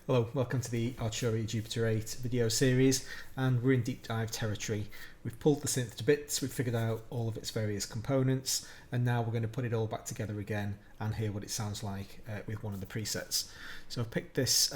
Hello, welcome to the Arturia Jupiter-8 video series, and we're in deep dive territory. We've pulled the synth to bits, we've figured out all of its various components, and now we're going to put it all back together again and hear what it sounds like with one of the presets. So I've picked this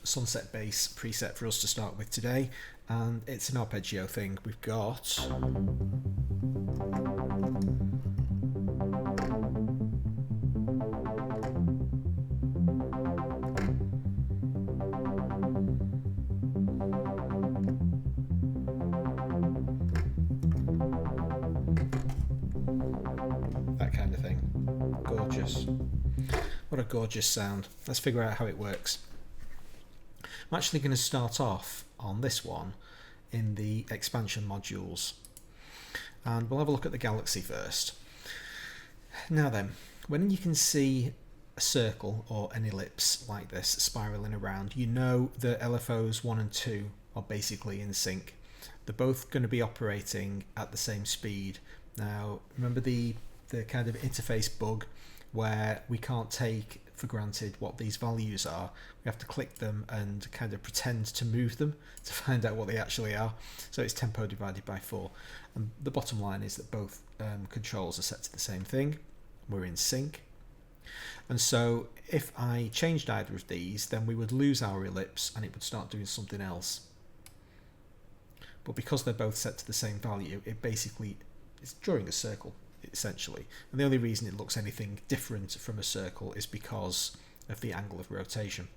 sunset bass preset for us to start with today, and it's an arpeggio thing. We've got that kind of thing. Gorgeous. What a gorgeous sound. Let's figure out how it works. I'm actually going to start off on this one in the expansion modules, and we'll have a look at the Galaxy first. Now then, when you can see a circle or an ellipse like this spiraling around, you know the LFOs 1 and 2 are basically in sync. They're both going to be operating at the same speed. Now remember the kind of interface bug where we can't take for granted what these values are. We have to click them and kind of pretend to move them to find out what they actually are. So it's tempo divided by 4. And the bottom line is that both controls are set to the same thing. We're in sync. And so if I changed either of these, then we would lose our ellipse and it would start doing something else. But because they're both set to the same value, it basically is drawing a circle, essentially. And the only reason it looks anything different from a circle is because of the angle of rotation.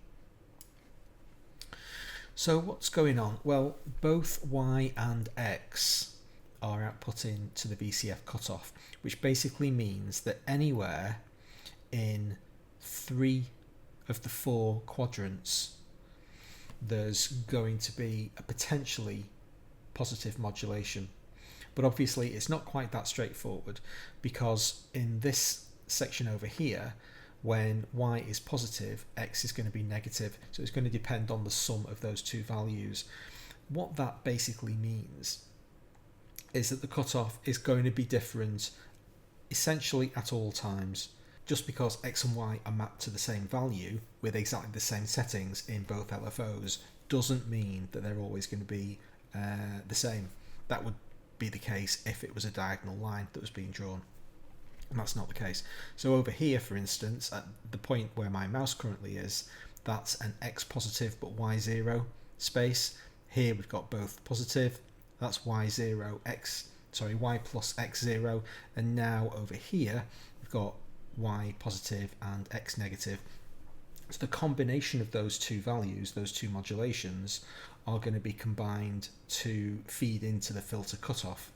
So what's going on? Well, both Y and X are outputting to the VCF cutoff, which basically means that anywhere in 3 of the 4 quadrants there's going to be a potentially positive modulation. But obviously it's not quite that straightforward, because in this section over here, when Y is positive, X is going to be negative. So it's going to depend on the sum of those two values. What that basically means is that the cutoff is going to be different essentially at all times. Just because X and Y are mapped to the same value with exactly the same settings in both LFOs doesn't mean that they're always going to be the same. That would be the case if it was a diagonal line that was being drawn, and that's not the case. So over here, for instance, at the point where my mouse currently is, that's an X positive but Y0 space. Here we've got both positive, that's Y0 X, sorry, Y plus X0, and now over here we've got Y positive and X negative. So the combination of those two values, those two modulations, are going to be combined to feed into the filter cutoff.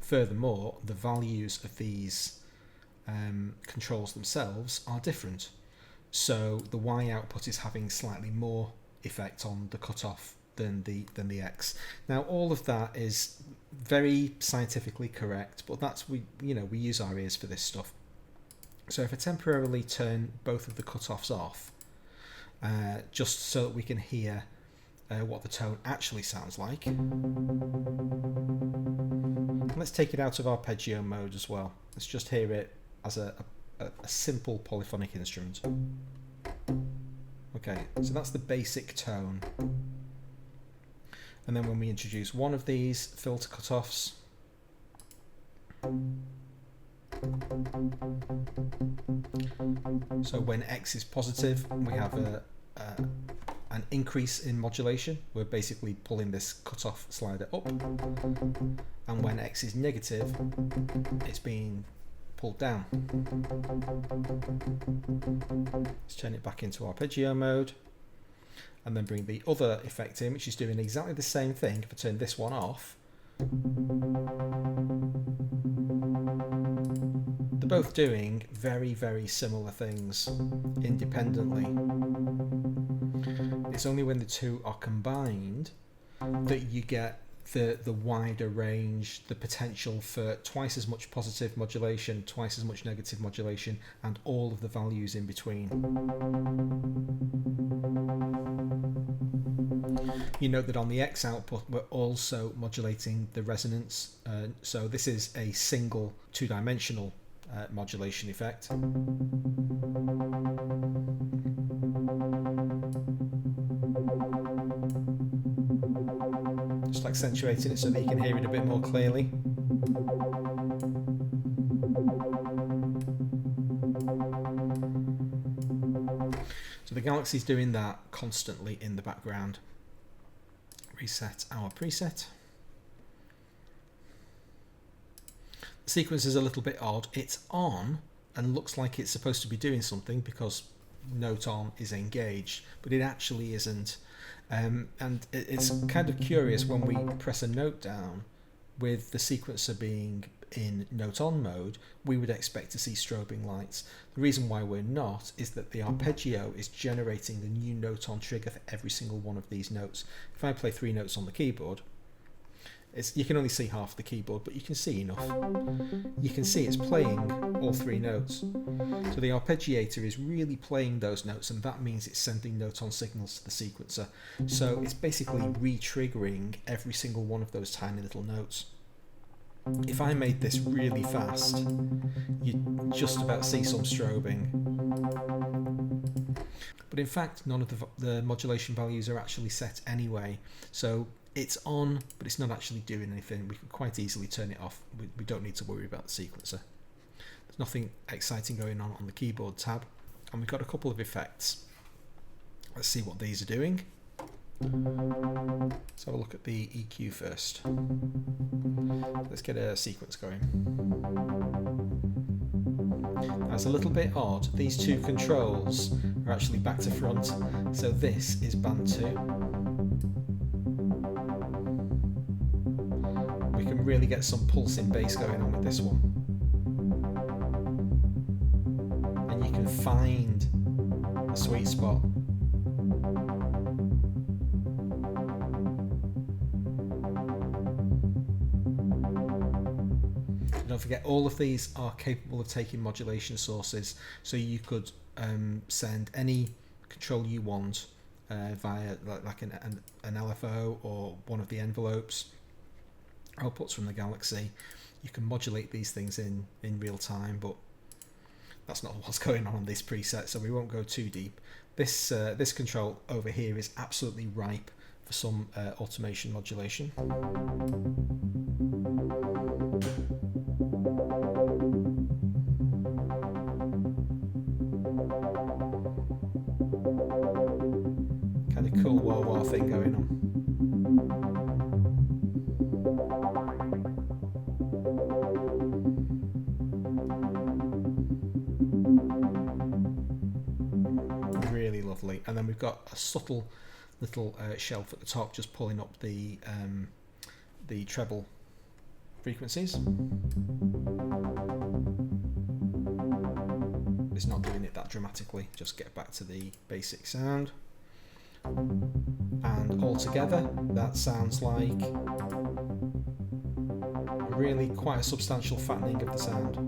Furthermore, the values of these controls themselves are different. So the Y output is having slightly more effect on the cutoff than the X. Now all of that is very scientifically correct, but that's we use our ears for this stuff. So if I temporarily turn both of the cutoffs off, just so that we can hear what the tone actually sounds like. Let's take it out of arpeggio mode as well. Let's just hear it as a simple polyphonic instrument. Okay, so that's the basic tone. And then when we introduce one of these filter cutoffs, so when X is positive, we have an increase in modulation. We're basically pulling this cutoff slider up, and when X is negative, it's being pulled down. Let's turn it back into arpeggio mode, and then bring the other effect in, which is doing exactly the same thing. If I turn this one off, they're both doing very, very similar things independently. It's only when the two are combined that you get the wider range, the potential for twice as much positive modulation, twice as much negative modulation, and all of the values in between. You note that on the X output we're also modulating the resonance, so this is a single two-dimensional modulation effect. just accentuating it so that you can hear it a bit more clearly. So the Galaxy's doing that constantly in the background. Reset our preset. The sequence is a little bit odd. It's on and looks like it's supposed to be doing something because note on is engaged, but it actually isn't. And it's kind of curious when we press a note down with the sequencer being in note on mode, we would expect to see strobing lights. The reason why we're not is that the arpeggio is generating the new note on trigger for every single one of these notes. If I play 3 notes on the keyboard, you can only see half the keyboard, but you can see enough. You can see it's playing all 3 notes. So the arpeggiator is really playing those notes, and that means it's sending note on signals to the sequencer. So it's basically re-triggering every single one of those tiny little notes. If I made this really fast, you'd just about see some strobing. But in fact, none of the modulation values are actually set anyway. So it's on, but it's not actually doing anything. We can quite easily turn it off. We don't need to worry about the sequencer. There's nothing exciting going on the keyboard tab. And we've got a couple of effects. Let's see what these are doing. Let's have a look at the EQ first. Let's get a sequence going. That's a little bit odd. These 2 controls are actually back to front. So this is band 2. We can really get some pulsing bass going on with this one. And you can find a sweet spot. Don't forget, all of these are capable of taking modulation sources, so you could send any control you want via like an LFO or one of the envelopes, outputs from the Galaxy. You can modulate these things in real time, but that's not what's going on this preset, so we won't go too deep. This control over here is absolutely ripe for some automation modulation. Kind of cool wah-wah thing going on. Really lovely. And then we've got a subtle little shelf at the top just pulling up the treble frequencies. It's not doing it that dramatically, just get back to the basic sound. And altogether that sounds like really quite a substantial fattening of the sound.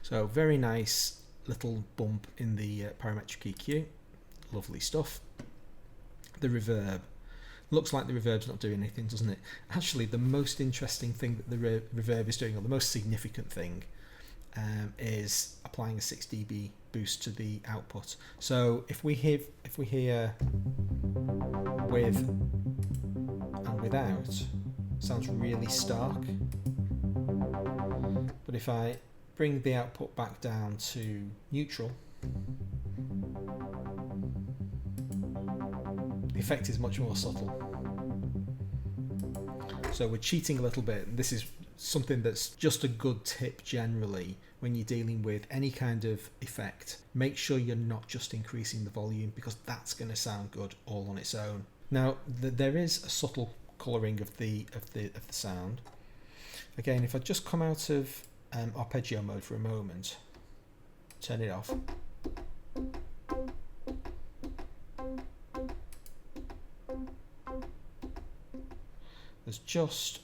So very nice little bump in the parametric EQ, lovely stuff. The reverb, looks like the reverb's not doing anything, doesn't it? Actually, the most interesting thing that the reverb is doing, or the most significant thing, is applying a 6 dB boost to the output. So if we hear with and without, sounds really stark. But if I bring the output back down to neutral, the effect is much more subtle. So we're cheating a little bit. This is something that's just a good tip generally when you're dealing with any kind of effect. Make sure you're not just increasing the volume, because that's going to sound good all on its own. Now there is a subtle colouring of the sound. Again, if I just come out of arpeggio mode for a moment, turn it off. There's just,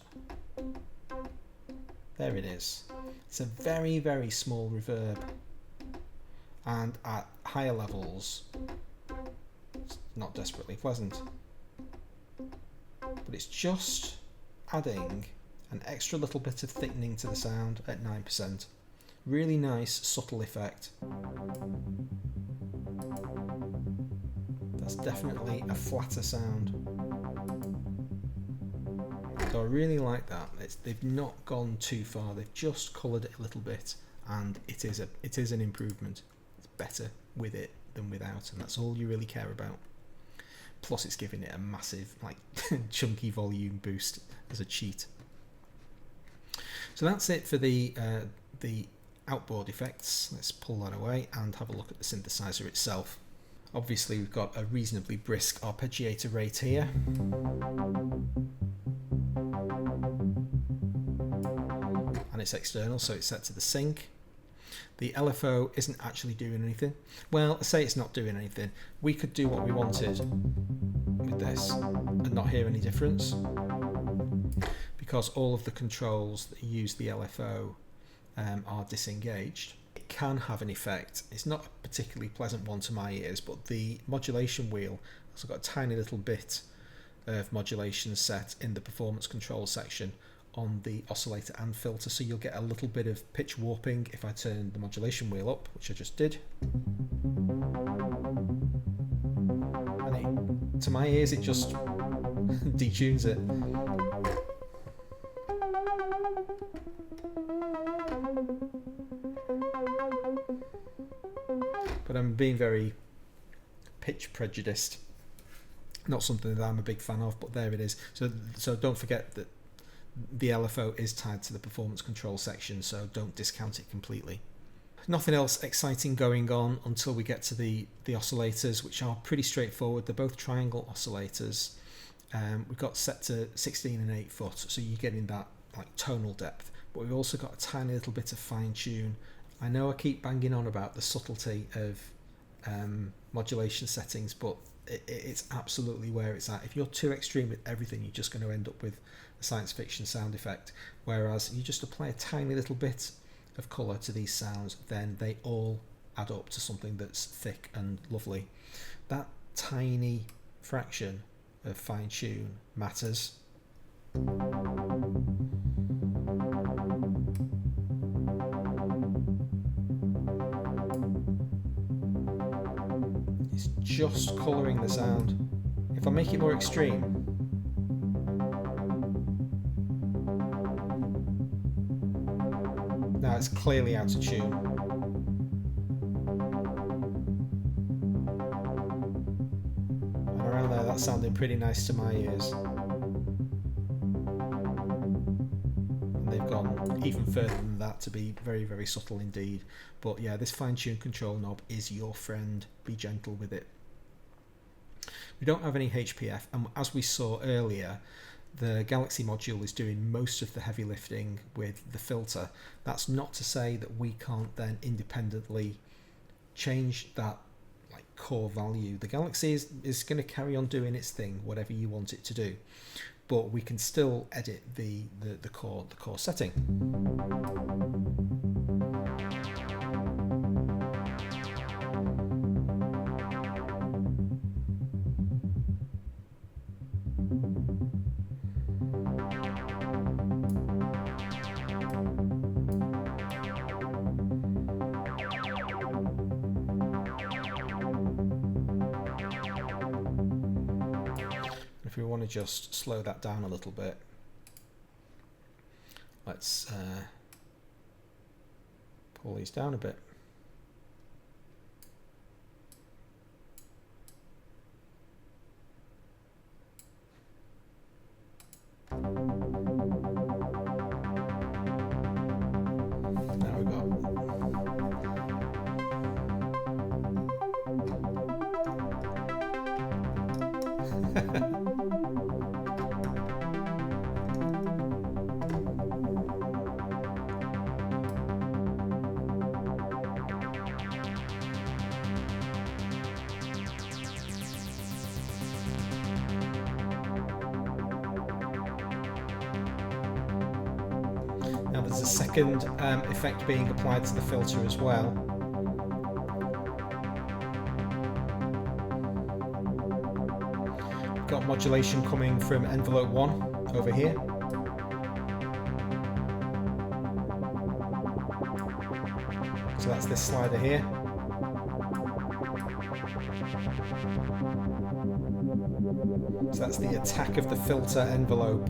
there it is. It's a very, very small reverb, and at higher levels it's not desperately pleasant, but it's just adding an extra little bit of thickening to the sound at 9%, Really nice, subtle effect. That's definitely a flatter sound. So I really like that. They've not gone too far. They've just coloured it a little bit, and it is an improvement. It's better with it than without, and that's all you really care about. Plus, it's giving it a massive, like, chunky volume boost as a cheat. So that's it for the outboard effects. Let's pull that away and have a look at the synthesizer itself. Obviously, we've got a reasonably brisk arpeggiator rate here. And it's external, so it's set to the sync. The LFO isn't actually doing anything. Well, I say it's not doing anything. We could do what we wanted with this and not hear any difference, because all of the controls that use the LFO are disengaged. It can have an effect. It's not a particularly pleasant one to my ears, but the modulation wheel has got a tiny little bit of modulation set in the performance control section on the oscillator and filter, so you'll get a little bit of pitch warping if I turn the modulation wheel up, which I just did. And to my ears, it just detunes it. But I'm being very pitch prejudiced. Not something that I'm a big fan of, but there it is. So don't forget that the LFO is tied to the performance control section, so don't discount it completely. Nothing else exciting going on until we get to the oscillators, which are pretty straightforward. They're both triangle oscillators. We've got set to 16 and 8 foot, so you're getting that like tonal depth, but we've also got a tiny little bit of fine tune. I know I keep banging on about the subtlety of modulation settings, but it's absolutely where it's at. If you're too extreme with everything, you're just going to end up with a science fiction sound effect, whereas you just apply a tiny little bit of colour to these sounds, then they all add up to something that's thick and lovely. That tiny fraction of fine tune matters. It's just colouring the sound. If I make it more extreme, now it's clearly out of tune. And around there, that sounded pretty nice to my ears. And they've gone even further than that to be very, very subtle indeed. But yeah, this fine-tune control knob is your friend. Be gentle with it. We don't have any HPF, and as we saw earlier, the Galaxy module is doing most of the heavy lifting with the filter. That's not to say that we can't then independently change that like core value. The Galaxy is going to carry on doing its thing, whatever you want it to do, but we can still edit the core setting. If we want to just slow that down a little bit, let's pull these down a bit. Now we've got now there's a second effect being applied to the filter as well. We've got modulation coming from envelope 1 over here. So that's this slider here. So that's the attack of the filter envelope.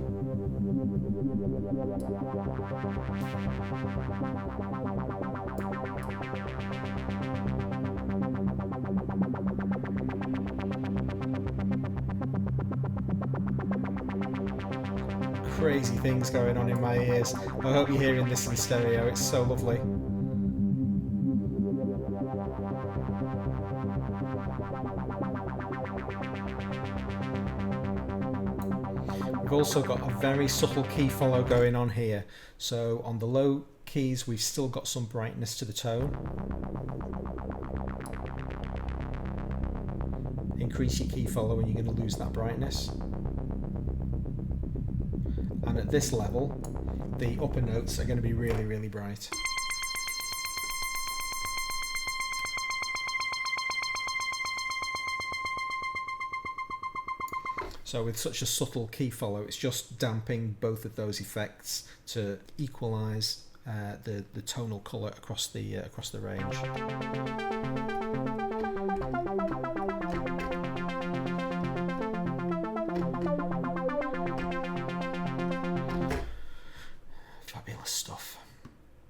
Crazy things going on in my ears. I hope you're hearing this in stereo, it's so lovely. We've also got a very subtle key follow going on here. So on the low keys we've still got some brightness to the tone. Increase your key follow and you're going to lose that brightness. And at this level, the upper notes are going to be really, really bright. So with such a subtle key follow, it's just damping both of those effects to equalise the tonal colour across the range. Fabulous stuff.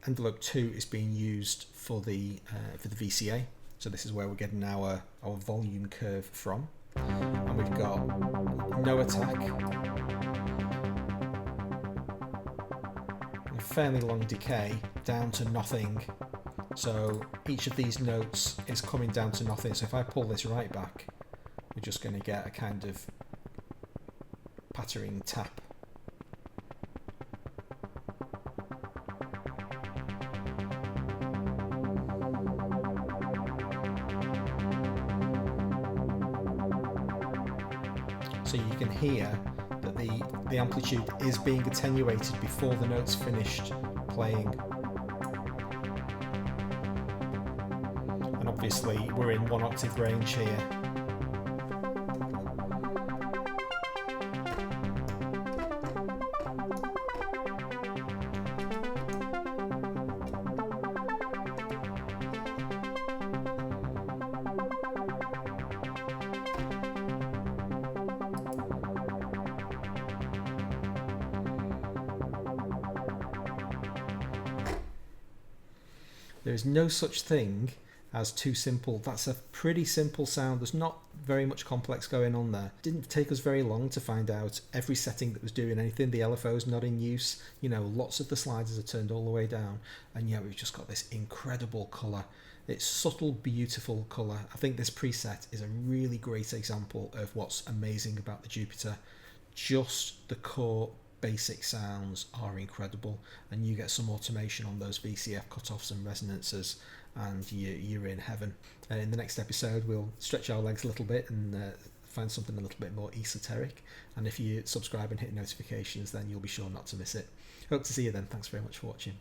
Envelope 2 is being used for the VCA, so this is where we're getting our volume curve from. And we've got no attack, a fairly long decay down to nothing, so each of these notes is coming down to nothing. So if I pull this right back, we're just going to get a kind of pattering tap. So you can hear that the amplitude is being attenuated before the note's finished playing. And obviously we're in 1 octave range here. There is no such thing as too simple. That's a pretty simple sound. There's not very much complex going on there. It didn't take us very long to find out every setting that was doing anything. The LFO's not in use. You know, lots of the sliders are turned all the way down. And yet we've just got this incredible colour. It's subtle, beautiful colour. I think this preset is a really great example of what's amazing about the Jupiter. Just the core basic sounds are incredible, and you get some automation on those VCF cutoffs and resonances, and you're in heaven. In the next episode we'll stretch our legs a little bit and find something a little bit more esoteric, and if you subscribe and hit notifications then you'll be sure not to miss it. Hope to see you then. Thanks very much for watching.